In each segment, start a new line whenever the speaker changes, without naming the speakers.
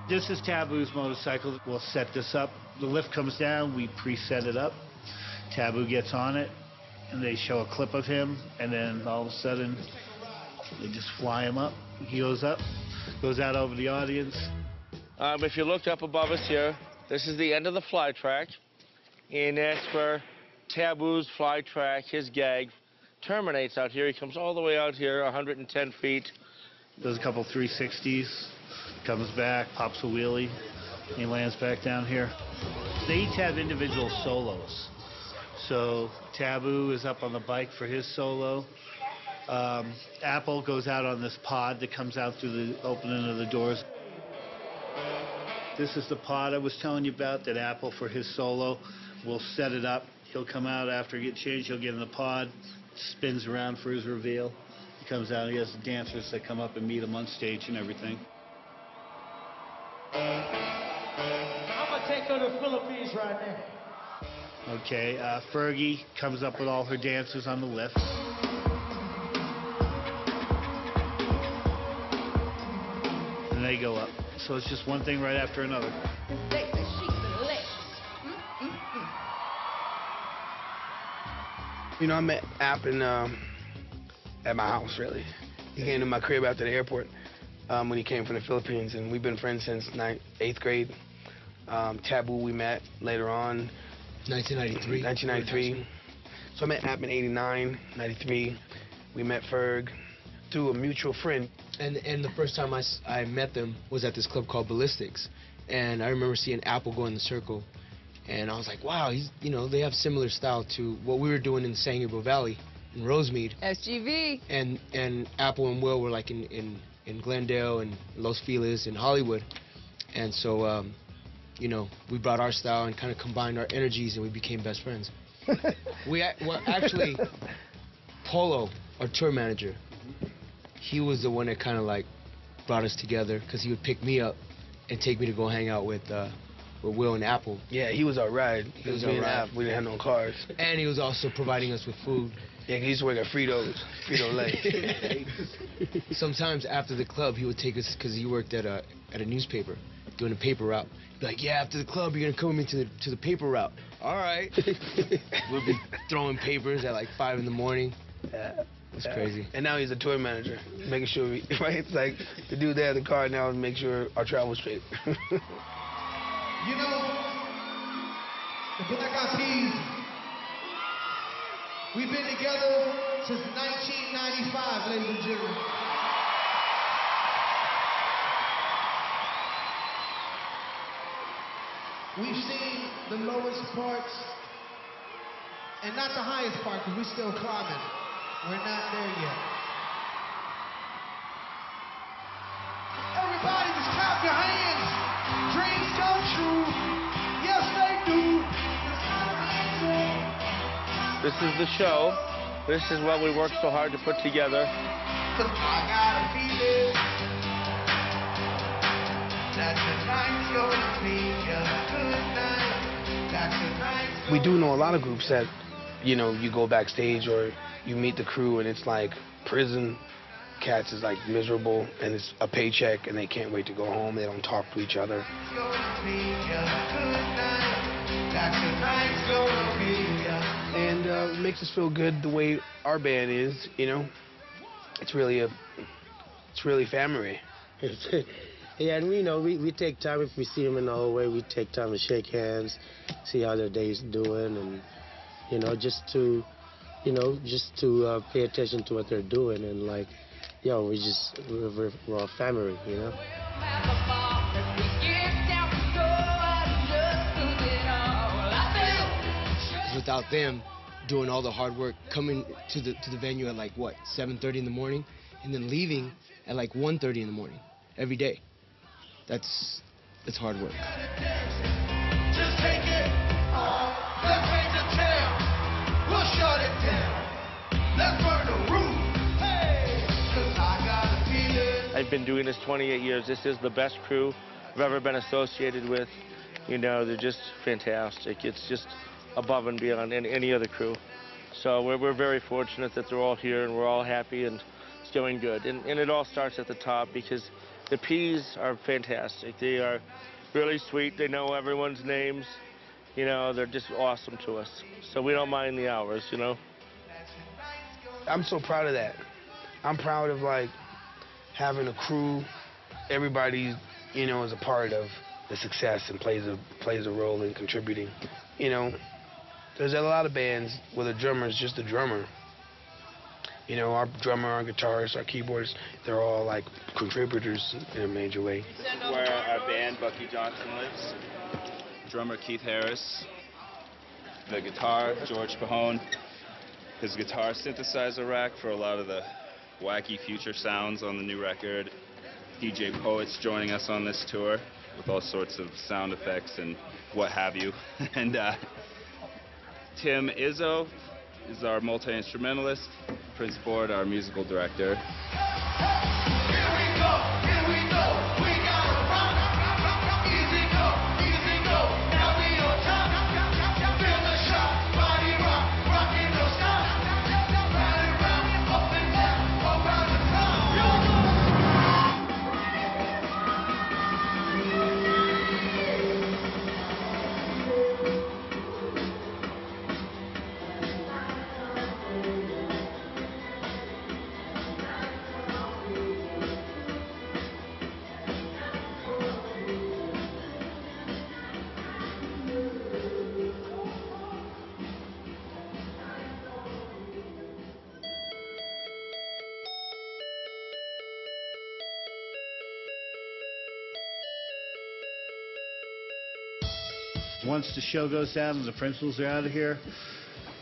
This is Taboo's motorcycle. We'll set this up. The lift comes down, we preset it up. Taboo gets on it, and they show a clip of him, and then all of a sudden, they just fly him up. He goes up, goes out over the audience.
If you looked up above us here, this is the end of the fly track, and that's where Taboo's fly track, his gag, terminates out here. He comes all the way out here, 110 feet.
Does a couple 360s, comes back, pops a wheelie, and he lands back down here. They each have individual solos. So Taboo is up on the bike for his solo. Apple goes out on this pod that comes out through the opening of the doors. This is the pod I was telling you about that Apple for his solo will set it up. He'll come out after he gets changed, he'll get in the pod, spins around for his reveal. He comes out, he has the dancers that come up and meet him on stage and everything.
I'm gonna take her to the Philippines right now.
Okay, Fergie comes up with all her dancers on the lift. And they go up. So it's just one thing right after another.
You know, I met App at my house, really. He came to my crib after the airport when he came from the Philippines, and we've been friends since 8th grade. Taboo we met later on.
1993.
1993. So I met App in 89, 93. We met Ferg through a mutual friend.
And the first time I met them was at this club called Ballistics. And I remember seeing Apple go in the circle. And I was like, wow, they have similar style to what we were doing in the San Gabriel Valley in Rosemead.
SGV.
And Apple and Will were like in Glendale and Los Feliz and Hollywood. And so, we brought our style and kind of combined our energies, and we became best friends. Well, actually, Polo, our tour manager, he was the one that kind of like brought us together, because he would pick me up and take me to go hang out with Will and Apple.
Yeah, he was our ride.
He was our ride.
We didn't have no cars.
And he was also providing us with food.
Yeah, he used to work at Frito-Lay.
Sometimes after the club, he would take us, because he worked at a newspaper, doing a paper route. Be like, yeah, after the club, you're gonna come with me to the paper route. All right. We'll be throwing papers at like 5 in the morning.
Yeah.
It's crazy.
And now he's a tour manager, making sure right? It's like the dude there in the car now to make sure our travel's straight.
You know, the Black Eyed Peas, we've been together since 1995, ladies and gentlemen. We've seen the lowest parts and not the highest part, because we're still climbing. We're not there yet. Everybody just clap your hands. Dreams come true. Yes, they do.
This is the show. This is what we worked so hard to put together.
'Cause I got a feeling that tonight's gonna be a good night. That tonight's
We do know a lot of groups that, you go backstage or you meet the crew and it's like prison. Cats is like miserable and it's a paycheck and they can't wait to go home. They don't talk to each other. And it makes us feel good the way our band is, It's really family.
Yeah, and we take time if we see them in the hallway. We take time to shake hands, see how their day's doing, and just to pay attention to what they're doing, and like, we're a family,
Without them doing all the hard work, coming to the venue at like 7:30 in the morning, and then leaving at like 1:30 in the morning every day. It's hard work.
Just take it on. Let's change the town. We'll shut it down. Let's burn the roof. Hey, 'cause I got a feeling.
I've been doing this 28 years. This is the best crew I've ever been associated with. They're just fantastic. It's just above and beyond any other crew. So we're very fortunate that they're all here and we're all happy and it's doing good. And it all starts at the top, because The P's are fantastic. They are really sweet. They know everyone's names. You know, they're just awesome to us. So we don't mind the hours, you know.
I'm so proud of that. I'm proud of like having a crew. Everybody, you know, is a part of the success and plays a role in contributing. You know, there's a lot of bands where the drummer is just a drummer. You know, our drummer, our guitarist, our keyboardists, they're all like contributors in a major way.
Where our band, Bucky Johnson, lives. Drummer Keith Harris. The guitar, George Pahone. His guitar synthesizer rack for a lot of the wacky future sounds on the new record. DJ Poet's joining us on this tour with all sorts of sound effects and what have you. And Tim Izzo is our multi-instrumentalist. Prince Ford, our musical director.
Once the show goes down and the principals are out of here,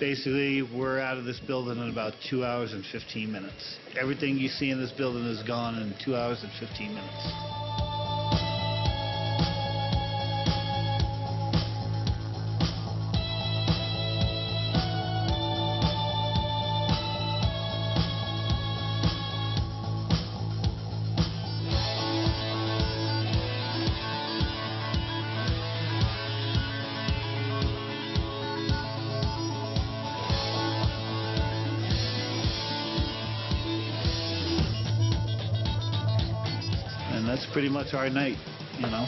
basically we're out of this building in about 2 hours and 15 minutes. Everything you see in this building is gone in 2 hours and 15 minutes. And that's pretty much our night, you know.